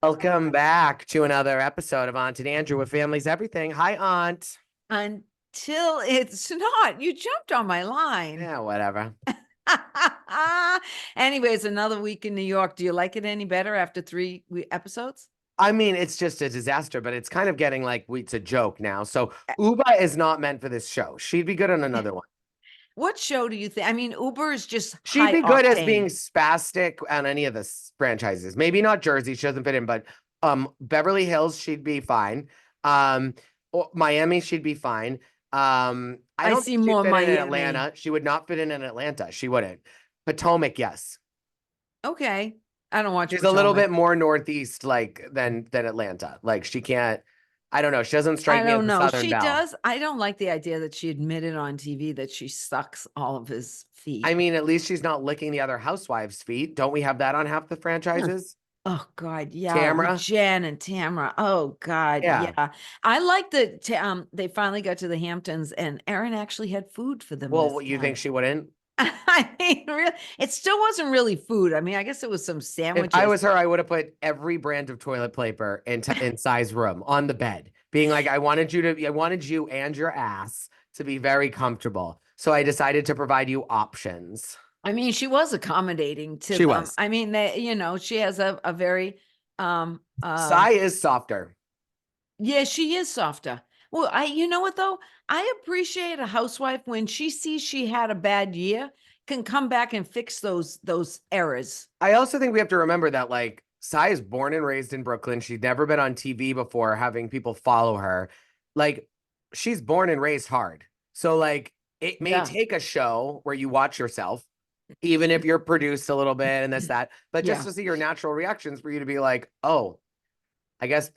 Welcome back to another episode of Aunt and Andrew with Family's Everything. Hi, Aunt. Until it's not. You jumped on my line. Yeah, whatever. Anyways, another week in New York. Do you like it any better after three episodes? I mean, it's just a disaster, but it's kind of getting like it's a joke now. So Ubah is not meant for this show. She'd be good on another one. What show do you think? I mean, Uber is just She'd high be good as being octane. spastic on any of the franchises. Maybe not Jersey, she doesn't fit in, but Beverly Hills, she'd be fine. Miami, she'd be fine. I I don't see think she'd more fit in Miami. Atlanta. She would not fit in Atlanta. She wouldn't. Potomac, yes. Okay. I don't watch She's a little Potomac. bit more northeast like than Atlanta. Like she can't, I don't know. She doesn't strike I me as don't a know. Southern She belle. does. I don't like the idea that she admitted on TV that she sucks all of his I feet. mean, at least she's not licking the other housewives' feet. Don't we have that on half the franchises? Oh God, yeah, with Tamara? Jen and Tamara. Oh God, Yeah. yeah. I like that they finally got to the Hamptons and Erin actually had food for them Well, this you think time. she wouldn't? I mean, really, it still wasn't really food. I mean, I guess it was some If I sandwiches. was her, I would have put every brand of toilet paper in size room on the bed, being like, I wanted you and your ass to be very comfortable. So I decided to provide you options. I mean, she was accommodating to She them. was. I mean, she has a very Sai is softer. yeah, she is softer. Well, you know what though? I appreciate a housewife when she sees she had a bad year, can come back and fix those errors. I also think we have to remember that like Sai is born and raised in Brooklyn. She'd never been on TV before, having people follow her. Like she's born and raised hard. So like it may Yeah. take a show where you watch yourself, even if you're produced a little bit and this, that, but just Yeah. to see your natural reactions for you to be like, oh, I guess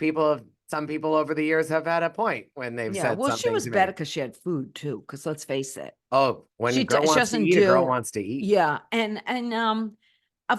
some people over the years have had a point when they've Yeah. said Well, she something was to better me. because she had food too. Because let's face it, Oh, when a girl she wants to doesn't eat, a girl do. wants to eat. Yeah, and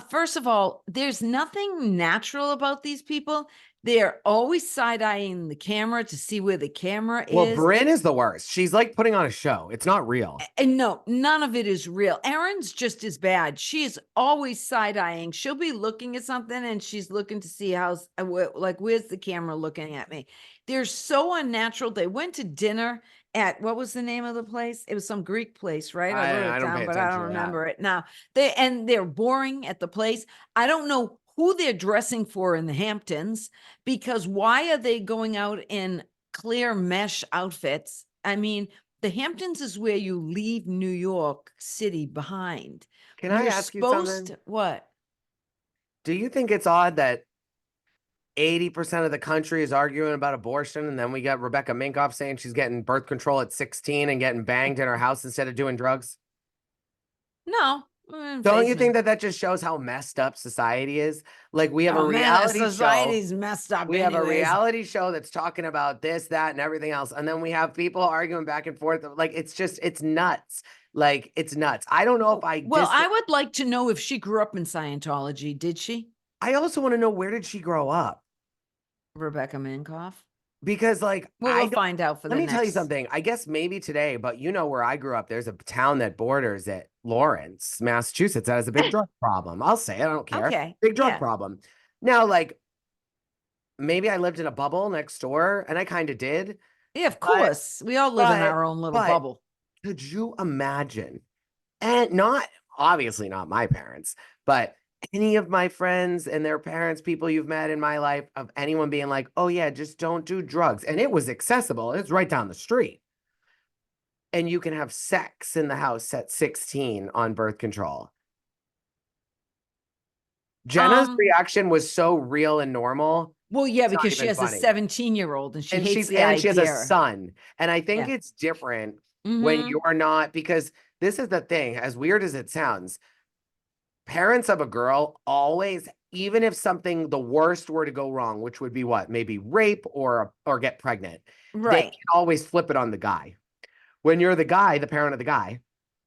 first of all, there's nothing natural about these people. They're always side eyeing the camera to see where the camera Well, is. Brynn is the worst. She's like putting on a show. It's not real. And no, none of it is real. Erin's just as bad. She is always side eyeing. She'll be looking at something and she's looking to see how's like, where's the camera looking at me? They're so unnatural. They went to dinner at what was the name of the place? It was some Greek place, right? I wrote I it don't pay down, but I attention don't to that. remember it now. They're boring at the place. I don't know who they're dressing for in the Hamptons because why are they going out in clear mesh outfits? I mean, the Hamptons is where you leave New York City behind. Can I You're ask you supposed something? to, what? Do you think it's odd that 80% of the country is arguing about abortion, and then we got Rebecca Minkoff saying she's getting birth control at 16 and getting banged in her house instead of doing drugs? No, Don't you me. think that that just shows how messed up society is? Like we have a Oh man, reality show. society's messed up We have a anyways. reality show that's talking about this, that, and everything else. And then we have people arguing back and forth. Like it's nuts. Like it's nuts. I don't know if Well, I would like to know if she grew up in Scientology. Did she? I also want to know, where did she grow up? Rebecca Minkoff? Because like Well, we'll find out for let the me tell you next. something. I guess maybe today, but you know where I grew up, there's a town that borders at Lawrence, Massachusetts, that has a big drug problem. I'll say it, I don't care. Okay. Big drug Yeah. problem. Now, like maybe I lived in a bubble next door, and I kind of did. Yeah, of But course. We all live in our own little but bubble. could you imagine? And not obviously not my parents, but any of my friends and their parents, people you've met in my life, of anyone being like, oh yeah, just don't do drugs. And it was accessible. It's right down the street. And you can have sex in the house at 16 on birth control. Jenna's reaction was so real and normal. Well, yeah, It's not because she even has a funny. 17-year-old and she And hates she's the and she has a idea. son. And I think Yeah. it's different when Mhm. you're not, because this is the thing, as weird as it sounds, parents of a girl always, even if something the worst were to go wrong, which would be what, maybe rape or get pregnant, they Right. can always flip it on the guy. When you're the guy, the parent of the guy,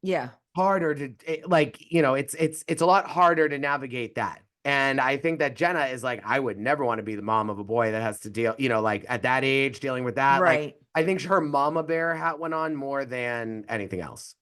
Yeah. harder to like, it's a lot harder to navigate that. And I think that Jenna is like, I would never want to be the mom of a boy that has to deal, like at that age, dealing with that. Like, Right. I think her mama bear hat went on more than anything else.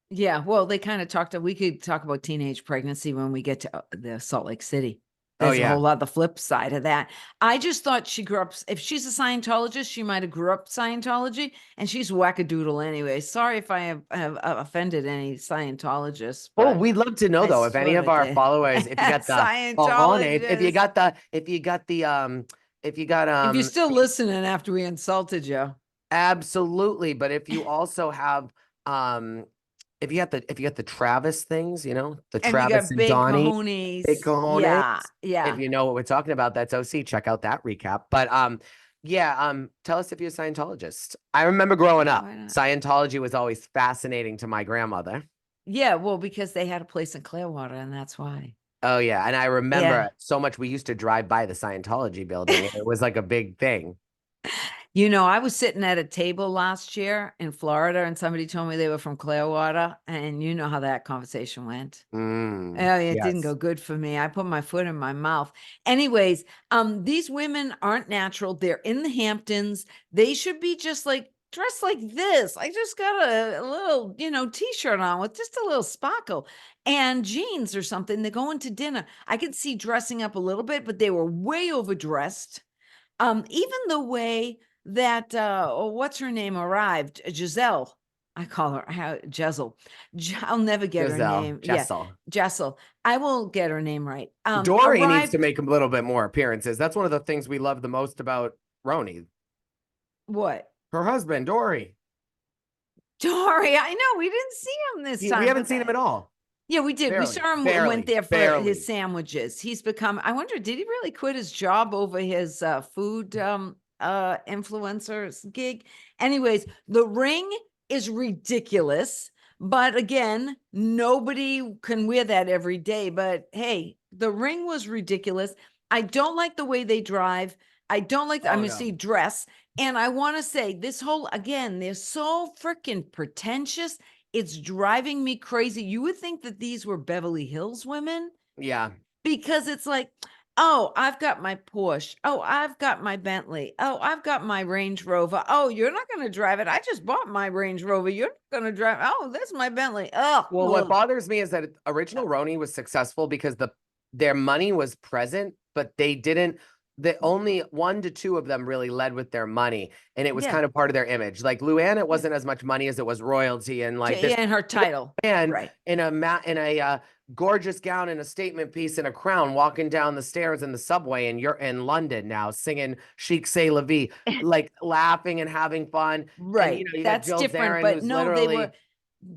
Yeah. Well, they kind of we could talk about teenage pregnancy when we get to the Salt Lake City. Oh, There's a yeah. whole other flip side of that. I just thought she grew up, if she's a Scientologist, she might have grew up Scientology, and she's wackadoodle anyway. Sorry if I have offended any Scientologists, Oh, but we'd love to know I though, if any sort of of our did. followers, if you got the cojones, Scientologist. if you got If you're still listening after we insulted you. absolutely, but if you also have if you got the Travis things, the And you Travis got and big Donnie, big cojones. cojones. Yeah, If yeah. you know what we're talking about, that's OC. Check out that recap. But yeah, tell us if you're a Scientologist. I remember growing Yeah, up, why not? Scientology was always fascinating to my grandmother. Yeah, well, because they had a place in Clearwater, and that's why. Oh yeah, and I Yeah. remember so much. We used to drive by the Scientology building, and it was like a big thing. I was sitting at a table last year in Florida, and somebody told me they were from Clearwater, and you know how that conversation went. Oh, it didn't go Yes. good for me. I put my foot in my mouth. Anyways, these women aren't natural. They're in the Hamptons. They should be just like dressed like this. I just got a little, t-shirt on with just a little sparkle and jeans or something. They're going to dinner. I could see dressing up a little bit, but they were way overdressed. Even the way that what's her name arrived, Giselle. I call her Jessel. I'll never get her Giselle, name. Yeah, Jessel. Jessel. I will get her name right. Dory needs to Arrived make a little bit more appearances. That's one of the things we love the most about RHONY. what? Her husband, Dory. Dory. I know we didn't see him this We time, haven't but seen him at all. yeah, we did. We Barely, saw him went barely, there for his barely. sandwiches. He's become, I wonder, did he really quit his job over his food influencers gig? Anyways, the ring is ridiculous. But again, nobody can wear that every day. But hey, the ring was ridiculous. I don't like the way they drive. I don't like, I'm Oh gonna say no. dress. And I want to say this whole, again, they're so freaking pretentious. It's driving me crazy. You would think that these were Beverly Hills women Yeah. because it's like, oh, I've got my Porsche. Oh, I've got my Bentley. Oh, I've got my Range Rover. Oh, you're not going to drive it. I just bought my Range Rover. You're not going to drive. Oh, that's my Bentley. Oh, Well, what bothers me is that original RHONY was successful because their money was present, but they didn't. The only one to two of them really led with their money, and it was yeah, kind of part of their image. Like Luann, it yeah. wasn't as much money as it was royalty, and like this And her title. man Right. in a gorgeous gown and a statement piece and a crown walking down the stairs in the subway, and you're in London now singing Chic C'est La Vie, like laughing and having fun. And Right. you got That's Jill different. Zarin, But who's no, they were. literally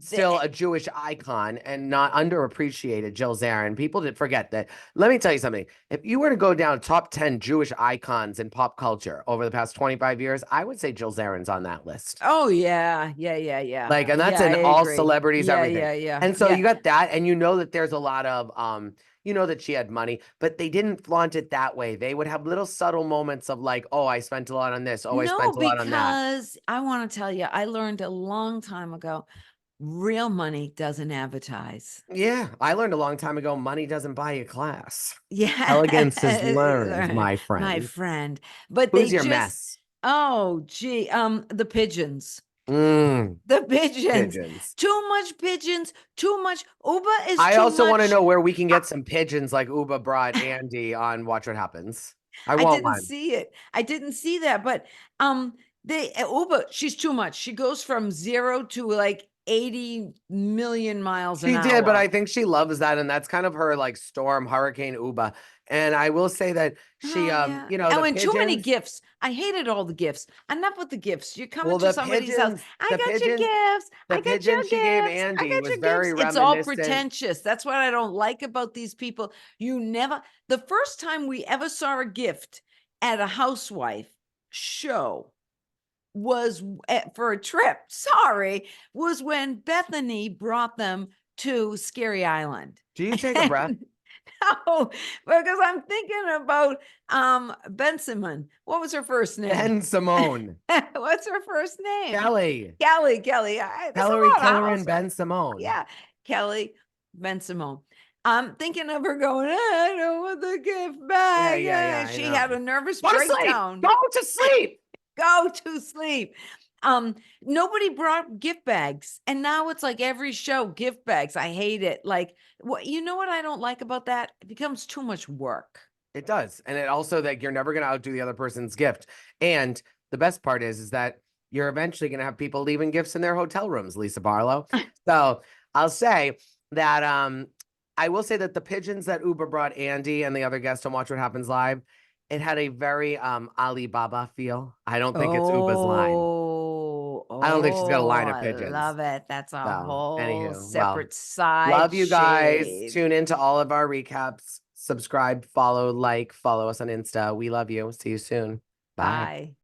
still a Jewish icon and not underappreciated. Jill Zarin. People did forget that. Let me tell you something. If you were to go down top 10 Jewish icons in pop culture over the past 25 years, I would say Jill Zarin's on that list. Oh, yeah. Yeah. Yeah. Yeah. Like, and that's Yeah. I in all agree. celebrities, Yeah. everything. Yeah. Yeah. And so Yeah. you got that, and you know that there's a lot of that she had money, but they didn't flaunt it that way. They would have little subtle moments of like, oh, I spent a lot on this. Oh, I No, spent a lot on that. because I want to tell you, I learned a long time ago, real money doesn't advertise. Yeah, I learned a long time ago, money doesn't buy you class. Yeah. Elegance is learned, my My friend. friend. But they Who's your just, mess? oh, gee, the pigeons. Mm, The pigeons. pigeons. Too much pigeons, too much. Ubah is I too also want to much. know where we can get some pigeons like Ubah brought Andy on Watch What Happens. I I want didn't one. see it. I didn't see that, but Ubah, she's too much. She goes from 0 to like 80 million miles an She did, but hour. I think she loves that, and that's kind of her like storm, Hurricane Ubah. And I will say that she, Oh yeah. the Oh, and too many pigeons, gifts. I hated all the gifts. Enough with the gifts. You're coming well, to somebody's house. I the got your pigeon, gifts. the I got pigeon your she gave gifts. I Andy got was your gifts. very It's all reminiscent. pretentious. That's what I don't like about these people. The first time we ever saw a gift at a housewife show was for a trip. Sorry, was when Bethany brought them to Scary Island. Do you take a breath? No, because I'm thinking about Ben Simon. What was her first name? Ben Simone, What's her first name? Kelly, Kelly. There's a Hillary lot of Keller, and housewives. Ben Simone. Yeah, Kelly Ben Simone. I'm thinking of her going, I don't want the gift bag. Yeah, I She know. had a nervous Go to sleep. breakdown. Go to sleep. Go to sleep. Nobody brought gift bags, and now it's like every show gift bags. I hate it. Like, what, you know what I don't like about that? It becomes too much work. It does. And it also that you're never going to outdo the other person's gift. And the best part is that you're eventually going to have people leaving gifts in their hotel rooms, Lisa Barlow. So I'll say that I will say that the pigeons that Ubah brought Andy and the other guests to Watch What Happens Live, it had a very Alibaba feel. I don't think it's Ubah's line. I don't think she's got a line of I pigeons. love it. That's a So, whole anywho, well, separate side love you guys. shade. Tune into all of our recaps. Subscribe, follow, like, follow us on Insta. We love you. See you soon. Bye. Bye.